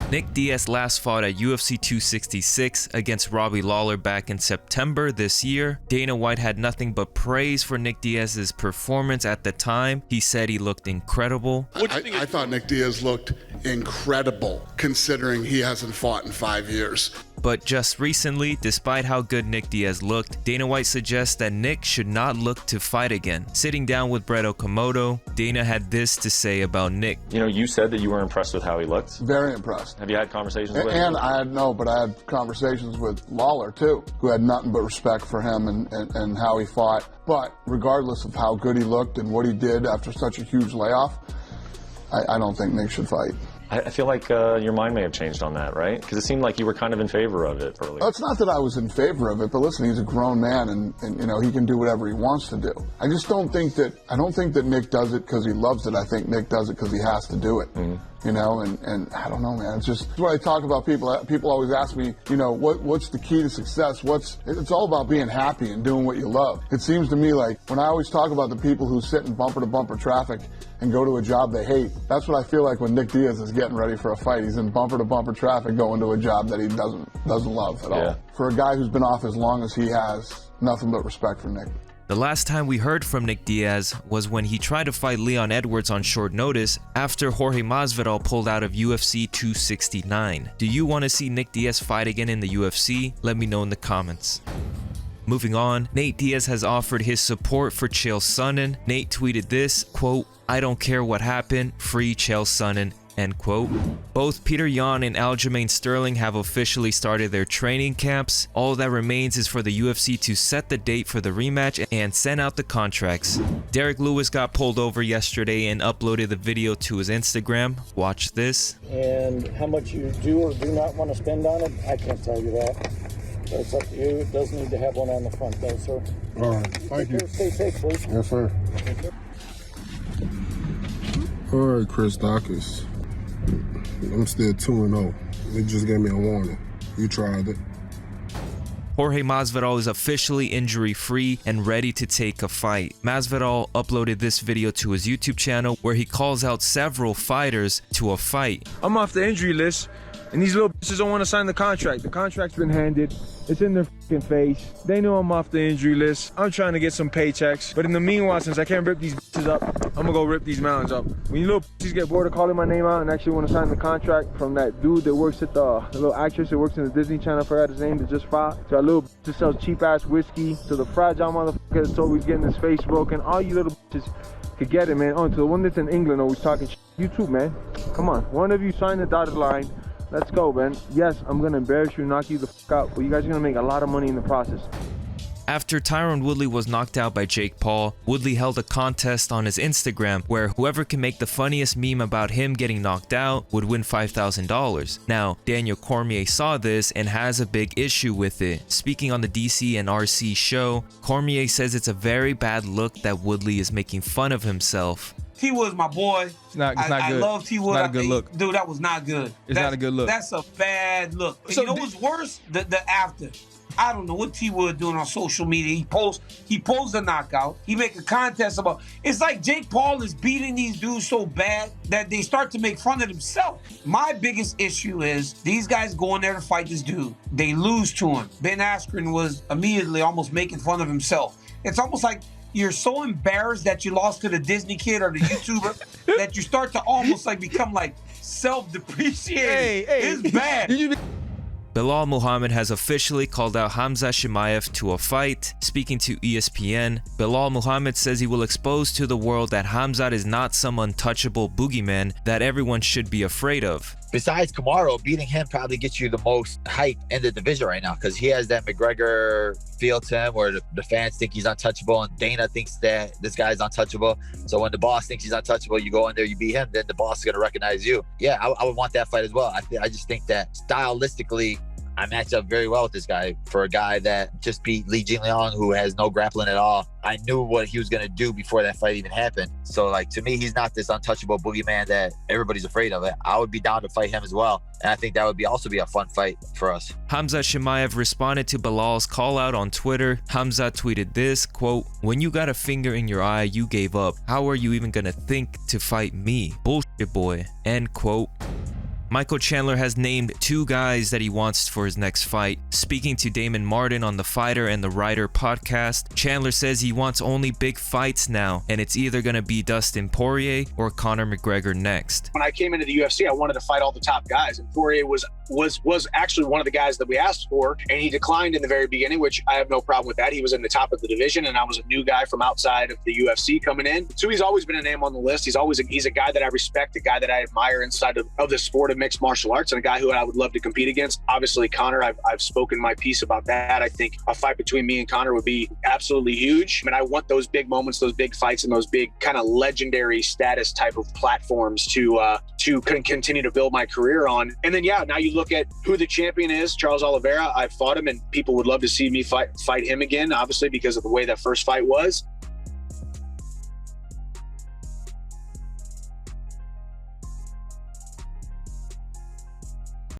Nick Diaz last fought at UFC 266 against Robbie Lawler back in September this year. Dana White had nothing but praise for Nick Diaz's performance at the time. He said he looked incredible. I thought Nick Diaz looked incredible considering he hasn't fought in 5 years. But just recently, despite how good Nick Diaz looked, Dana White suggests that Nick should not look to fight again. Sitting down with Brett Okamoto, Dana had this to say about Nick. You know, you said that you were impressed with how he looked. Very impressed. Have you had conversations with him? And I had conversations with Lawler too, who had nothing but respect for him and how he fought. But regardless of how good he looked and what he did after such a huge layoff, I don't think Nick should fight. I feel like your mind may have changed on that, right? Because it seemed like you were kind of in favor of it earlier. It's not that I was in favor of it, but listen, he's a grown man and you know, he can do whatever he wants to do. I just don't think that Nick does it because he loves it. I think Nick does it because he has to do it. Mm-hmm. You know, and I don't know, man. It's just what I talk about. People always ask me, you know, what's the key to success? It's all about being happy and doing what you love. It seems to me like when I always talk about the people who sit in bumper to bumper traffic and go to a job they hate, that's what I feel like when Nick Diaz is getting ready for a fight. He's in bumper to bumper traffic going to a job that he doesn't love at all. For a guy who's been off as long as he has, nothing but respect for Nick. The last time we heard from Nick Diaz was when he tried to fight Leon Edwards on short notice after Jorge Masvidal pulled out of UFC 269. Do you want to see Nick Diaz fight again in the UFC? Let me know in the comments. Moving on, Nate Diaz has offered his support for Chael Sonnen. Nate tweeted this, quote, "I don't care what happened, free Chael Sonnen." End quote. Both Peter Yan and Aljamain Sterling have officially started their training camps. All that remains is for the UFC to set the date for the rematch and send out the contracts. Derek Lewis got pulled over yesterday and uploaded the video to his Instagram. Watch this. And how much you do or do not want to spend on it, I can't tell you that. But it's up to you. It does need to have one on the front though, sir. All right, thank you. Stay safe, please. Yes, sir. All right, Chris Dawkins. I'm still 2-0. They just gave me a warning. You tried it. Jorge Masvidal is officially injury-free and ready to take a fight. Masvidal uploaded this video to his YouTube channel where he calls out several fighters to a fight. I'm off the injury list, and these little bitches don't want to sign the contract. The contract's been handed. It's in their fucking face. They know I'm off the injury list. I'm trying to get some paychecks. But in the meanwhile, since I can't rip these bitches up, I'm gonna go rip these mountains up. When you little bitches get bored of calling my name out and actually want to sign the contract from that dude that works at the little actress that works in the Disney Channel, I forgot his name, that just fought, to that little bitch that sells cheap-ass whiskey, to the fragile motherfucker that's always getting his face broken, all you little bitches could get it, man. Oh, to the one that's in England always talking shit. You too, man. Come on. One of you sign the dotted line. Let's go, man. Yes, I'm gonna embarrass you, knock you the fuck out, but you guys are gonna make a lot of money in the process. After Tyron Woodley was knocked out by Jake Paul, Woodley held a contest on his Instagram where whoever can make the funniest meme about him getting knocked out would win $5,000. Now, Daniel Cormier saw this and has a big issue with it. Speaking on the DC and RC show, Cormier says it's a very bad look that Woodley is making fun of himself. T Wood's my boy. It's not good. I love T Wood. It's not a good look. Dude, that was not good. It's not a good look. That's a bad look. And So you know what's worse? The after. I don't know what T Wood doing on social media. He posts a knockout. He make a contest about. It's like Jake Paul is beating these dudes so bad that they start to make fun of themselves. My biggest issue is these guys go in there to fight this dude. They lose to him. Ben Askren was immediately almost making fun of himself. It's almost like you're so embarrassed that you lost to the Disney kid or the YouTuber that you start to almost like become like self-depreciating. It's bad. Belal Muhammad has officially called out Khamzat Chimaev to a fight. Speaking to ESPN, Belal Muhammad says he will expose to the world that Khamzat is not some untouchable boogeyman that everyone should be afraid of. Besides Kamaru, beating him probably gets you the most hype in the division right now because he has that McGregor feel to him where the fans think he's untouchable and Dana thinks that this guy's untouchable. So when the boss thinks he's untouchable, you go in there, you beat him, then the boss is going to recognize you. Yeah, I would want that fight as well. I just think that stylistically, I match up very well with this guy. For a guy that just beat Li Jingliang, who has no grappling at all, I knew what he was going to do before that fight even happened. So, like, to me, he's not this untouchable boogeyman that everybody's afraid of. I would be down to fight him as well. And I think that would also be a fun fight for us. Khamzat Chimaev responded to Belal's call out on Twitter. Khamzat tweeted this, quote, "When you got a finger in your eye, you gave up. How are you even going to think to fight me? Bullshit boy." End quote. Michael Chandler has named 2 guys that he wants for his next fight. Speaking to Damon Martin on the Fighter and the Writer podcast, Chandler says he wants only big fights now, and it's either going to be Dustin Poirier or Conor McGregor next. When I came into the UFC, I wanted to fight all the top guys, and Poirier was actually one of the guys that we asked for, and he declined in the very beginning, which I have no problem with that. He was in the top of the division, and I was a new guy from outside of the UFC coming in. So he's always been a name on the list. He's a guy that I respect, a guy that I admire inside of the sport of mixed martial arts, and a guy who I would love to compete against. Obviously, Conor, I've spoken my piece about that. I think a fight between me and Conor would be absolutely huge. I mean, I want those big moments, those big fights, and those big kind of legendary status type of platforms to continue to build my career on. And then, now you look at who the champion is, Charles Oliveira. I've fought him, and people would love to see me fight him again, obviously, because of the way that first fight was.